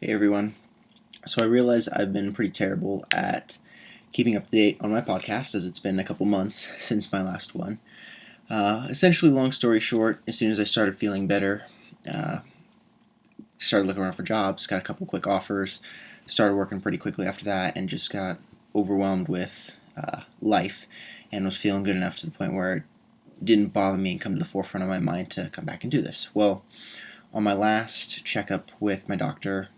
Hey everyone. So I realize I've been pretty terrible at keeping up to date on my podcast as it's been a couple months since my last one. Essentially, long story short, as soon as I started feeling better, uh, started looking around for jobs, got a couple quick offers, started working pretty quickly after that, and just got overwhelmed with life and was feeling good enough to the point where it didn't bother me and come to the forefront of my mind to come back and do this. Well, on my last checkup with my doctor,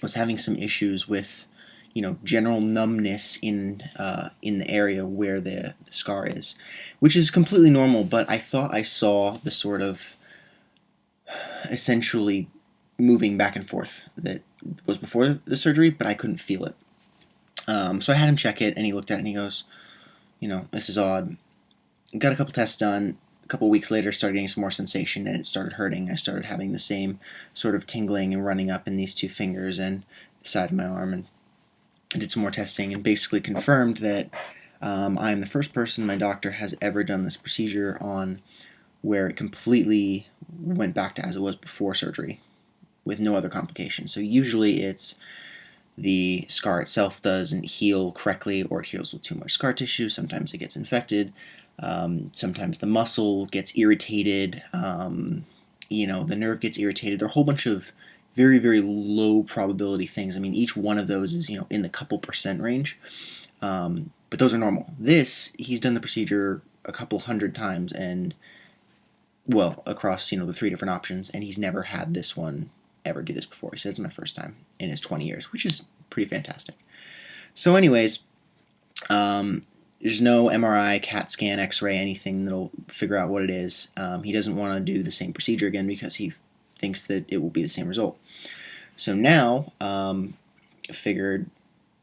was having some issues with, general numbness in the area where the scar is, which is completely normal. But I thought I saw the sort of essentially moving back and forth that was before the surgery, but I couldn't feel it. So I had him check it, and he looked at it and he goes, this is odd. Got a couple tests done. A couple weeks later, started getting some more sensation, and it started hurting. I started having the same sort of tingling and running up in these two fingers and the side of my arm, and I did some more testing and basically confirmed that I am the first person my doctor has ever done this procedure on where it completely went back to as it was before surgery with no other complications. So usually it's the scar itself doesn't heal correctly, or it heals with too much scar tissue. Sometimes it gets infected. Sometimes the muscle gets irritated. The nerve gets irritated. There are a whole bunch of very, very low probability things. I mean, each one of those is, in the couple percent range. But those are normal. He's done the procedure a couple hundred times and, well, across, the three different options, and he's never had this one ever do this before. He said it's my first time in his 20 years, which is pretty fantastic. So anyways, there's no MRI, CAT scan, X-ray, anything that'll figure out what it is. He doesn't want to do the same procedure again because he thinks that it will be the same result. So now, figured,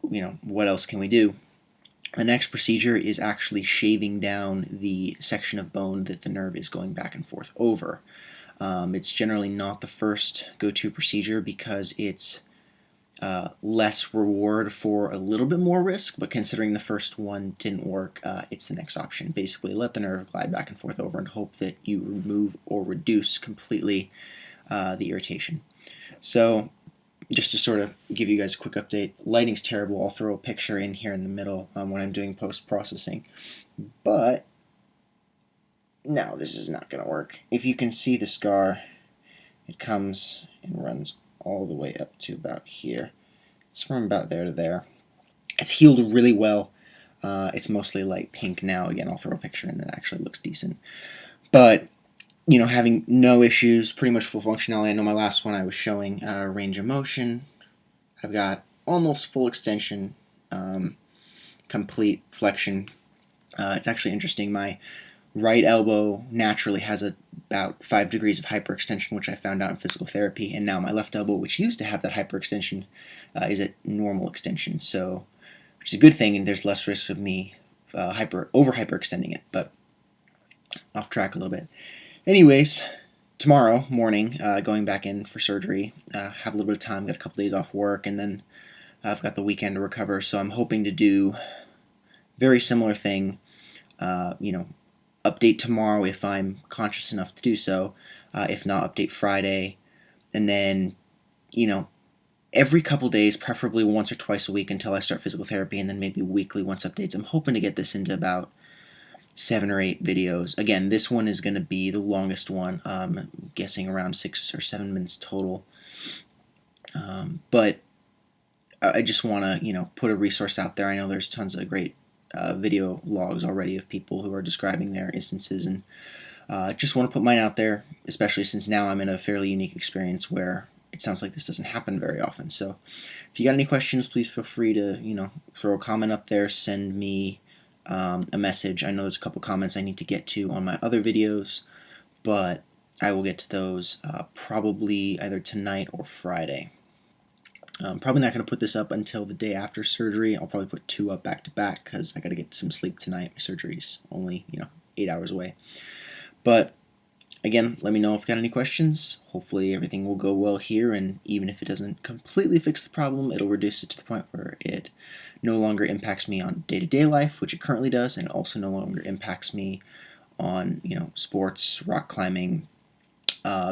what else can we do? The next procedure is actually shaving down the section of bone that the nerve is going back and forth over. It's generally not the first go-to procedure because it's less reward for a little bit more risk, but considering the first one didn't work, it's the next option. Basically, let the nerve glide back and forth over and hope that you remove or reduce completely the irritation. So, just to sort of give you guys a quick update, lighting's terrible. I'll throw a picture in here in the middle when I'm doing post-processing. But, no, this is not going to work. If you can see the scar, it comes and runs all the way up to about here. It's from about there to there. It's healed really well. It's mostly light pink now. Again, I'll throw a picture in that actually looks decent. But, having no issues, pretty much full functionality. I know my last one I was showing range of motion. I've got almost full extension, complete flexion. It's actually interesting. My right elbow naturally has about 5 degrees of hyperextension, which I found out in physical therapy, and now my left elbow, which used to have that hyperextension, is at normal extension. So, which is a good thing, and there's less risk of me hyperextending it. But off track a little bit. Anyways, tomorrow morning, going back in for surgery, have a little bit of time, got a couple days off work, and then I've got the weekend to recover. So I'm hoping to do very similar thing. Update tomorrow if I'm conscious enough to do so. If not, update Friday. And then, every couple days, preferably once or twice a week until I start physical therapy, and then maybe weekly once updates. I'm hoping to get this into about 7 or 8 videos. Again, this one is going to be the longest one. I'm guessing around 6 or 7 minutes total. But I just want to, put a resource out there. I know there's tons of great video logs already of people who are describing their instances, and just want to put mine out there, especially since now I'm in a fairly unique experience where it sounds like this doesn't happen very often. So if you got any questions, please feel free to, throw a comment up there, send me a message. I know there's a couple comments I need to get to on my other videos, but I will get to those probably either tonight or Friday. Probably not going to put this up until the day after surgery. I'll probably put 2 up back to back because I got to get some sleep tonight. My surgery's only 8 hours away. But again, let me know if you got any questions. Hopefully everything will go well here, and even if it doesn't completely fix the problem, it'll reduce it to the point where it no longer impacts me on day-to-day life, which it currently does, and also no longer impacts me on sports, rock climbing,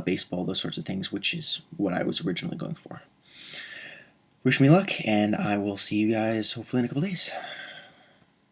baseball, those sorts of things, which is what I was originally going for. wish me luck, and I will see you guys hopefully in a couple days.